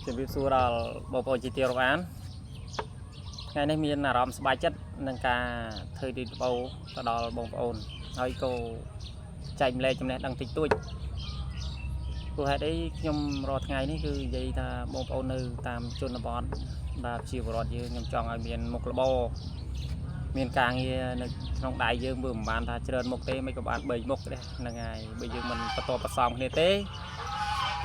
ជំរាបសួរដល់បងប្អូនជាទីរាប់អានថ្ងៃនេះមានអារម្មណ៍សប្បាយចិត្តនឹងការធ្វើវីដេអូទៅដល់បងប្អូនហើយក៏ចែកម្លែកចំណេះដឹងតិចតួចព្រោះហេតុអីខ្ញុំរាល់ថ្ងៃនេះគឺនិយាយថាបងប្អូននៅតាមជនបទបាទជាពលរដ្ឋយើងខ្ញុំចង់ឲ្យមានមុខរបរមានការងារនៅក្នុងដៃយើងមើលមិនបានថាច្រើនមុខទេមិនក៏បាន3មុខដែរហ្នឹងហើយបើយើងមិនបន្តបន្សំគ្នាទេ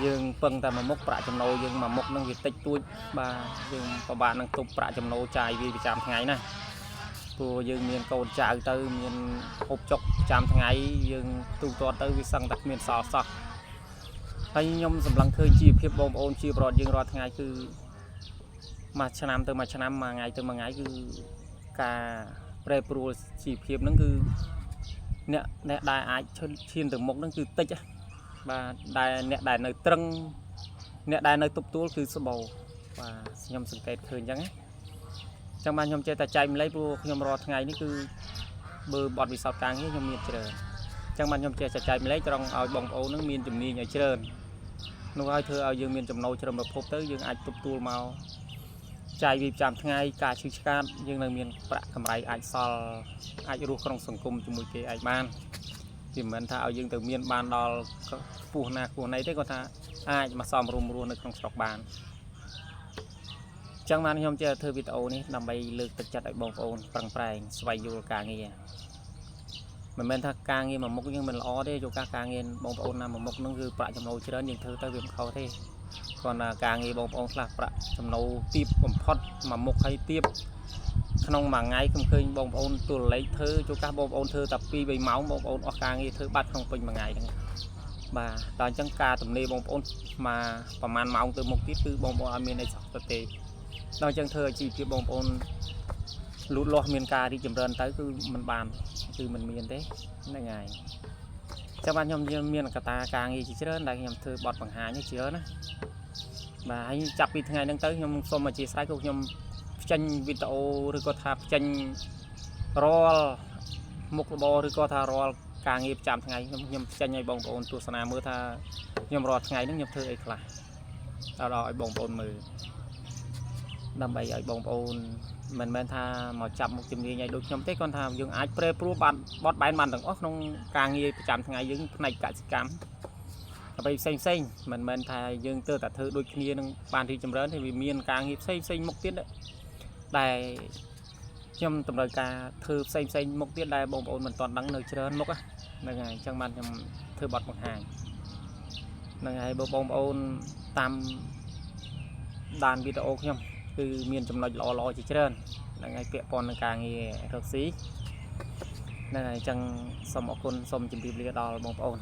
យើងពឹងតែមួយមុខប្រាក់ចំណូលយើងមួយមុខនឹងវាតិចតួចបាទយើងពិបាកនឹងទប់ប្រាក់ចំណូលចាយវាប្រចាំថ្ងៃណាព្រោះយើងមានកូនចៅទៅមានហូបចុកប្រចាំថ្ងៃយើងទូទាត់ទៅវាសឹងតែគ្មានសល់សោះហើយខ្ញុំសម្លឹងឃើញជីវភាពបងប្អូនជាប្រវត្តិយើងរាល់ថ្ងៃគឺមួយឆ្នាំទៅមួយឆ្នាំមួយថ្ងៃទៅមួយថ្ងៃគឺការប្រែប្រួលជីវភាពហ្នឹងគឺអ្នកដែលអាចឈានទៅមុខហ្នឹងគឺតិចបាទដែលអ្នកដែលនៅត្រឹងអ្នកដែលនៅទប់ទួលគឺស្បោបាទខ្ញុំសង្កេតឃើញអញ្ចឹងណាចឹងបានខ្ញុំចេះតែចែកម្លែកព្រោះខ្ញុំរាល់ថ្ងៃនេះគឺបើបទពិសោធន៍ការងារខ្ញុំមានច្រើនចឹងបានខ្ញុំចេះតែចែកម្លែកត្រង់ឲ្យបងប្អូននឹងមានជំនាញឲ្យច្រើននោះឲ្យធ្វើឲ្យយើងមានចំណូលច្រើនប្រភពទៅយើងអាចទប់ទួលមកចាយវាប្រចាំថ្ងៃការឈឺឆ្កាត់យើងនៅមានប្រាក់កម្រៃអាចសល់អាចរស់ក្នុងសង្គមជាមួយគេអាចបានវាមិនមែនថាឲ្យយើងទៅមានបានដល់ខ្ពស់ណាខ្ពស់ណីទេគាត់ថាអាចមកសមរម្យរស់នៅក្នុងស្រុកបានចឹងបានខ្ញុំចេះធ្វើវីដេអូនេះដើម្បីលើកទឹកចិត្តឲ្យបងប្អូនប្រឹងប្រែងស្វែងយល់ការងារមិនមែនថាការងារមួយមុខយើងមិនល្អទេយកការងារបងប្អូនណាមួយមុខហ្នឹងគឺប្រាក់ចំណូលច្រើនយើងធ្វើទៅវាមិនខុសទេគាត់ថាការងារបងប្អូនខ្លះប្រាក់ចំណូលទាបបំផុតមួយមុខឲ្យទាបក្នុងមួយថ្ងៃខ្ញុំឃើញបងប្អូនទូលលេខធ្វើចូលកាសបងប្អូនធ្វើតែ2 3ម៉ោងបងប្អូនអស់ការងារធ្វើបាត់ក្នុងពេញមួយថ្ងៃហ្នឹងបាទដល់អញ្ចឹងការទំនេរបងប្អូនមកប្រហែលម៉ោងទៅមុខទៀតគឺបងប្អូនអត់មានអីសោះទៅទេដល់អញ្ចឹងធ្វើឲ្យជីវភាពបងប្អូនលូតលាស់មានការរីកចម្រើនទៅគឺមិនបានគឺមិនមានទេហ្នឹងហើយចាំបានខ្ញុំមានកត្តាការងារជាច្រើនដែលខ្ញុំធ្វើបទបង្ហាញនេះច្រើនណាបាទហើយចាប់ពីថ្ងៃហ្នឹងទៅខ្ញុំសូមអធិស្ឋានគឺខ្ញុំចេញវីដេអូឬក៏ថាចេញរាល់មុខរបរឬក៏ថារាល់ការងារប្រចាំថ្ងៃខ្ញុំចេញឲ្យបងប្អូនទស្សនាមើលថាខ្ញុំរាល់ថ្ងៃហ្នឹងខ្ញុំធ្វើអីខ្លះដល់ឲ្យបងប្អូនមើលដើម្បីឲ្យបងប្អូនមិនមែនថាមកចាប់មុខជំនាញឲ្យដូចខ្ញុំទេគាត់ថាយើងអាចប្រែប្រួលបានបត់បែនបានទាំងអស់ក្នុងការងារប្រចាំថ្ងៃយើងផ្នែកកសិកម្មដើម្បីផ្សេងមិនមែនថាយើងទៅតែធ្វើដូចគ្នានឹងបានរីកចម្រើនទេវាមានការងារផ្សេងមុខទៀតដែលខ្ញុំតម្រូវការធ្វើផ្សេងមុខទៀតដែលបងប្អូនមិនទាន់ដឹងនៅច្រើនមុខហ្នឹងហើយអញ្ចឹងបានខ្ញុំធ្វើបទបង្ហាញហ្នឹងហើយបងប្អូនតាមដានវីដេអូខ្ញុំគឺមានចំណុចល្អជាច្រើនហ្នឹងហើយពាក់ព័ន្ធនឹងការងាររកស៊ីហ្នឹងហើយអញ្ចឹងសូមអរគុណសូមជម្រាបលាដល់បងប្អូន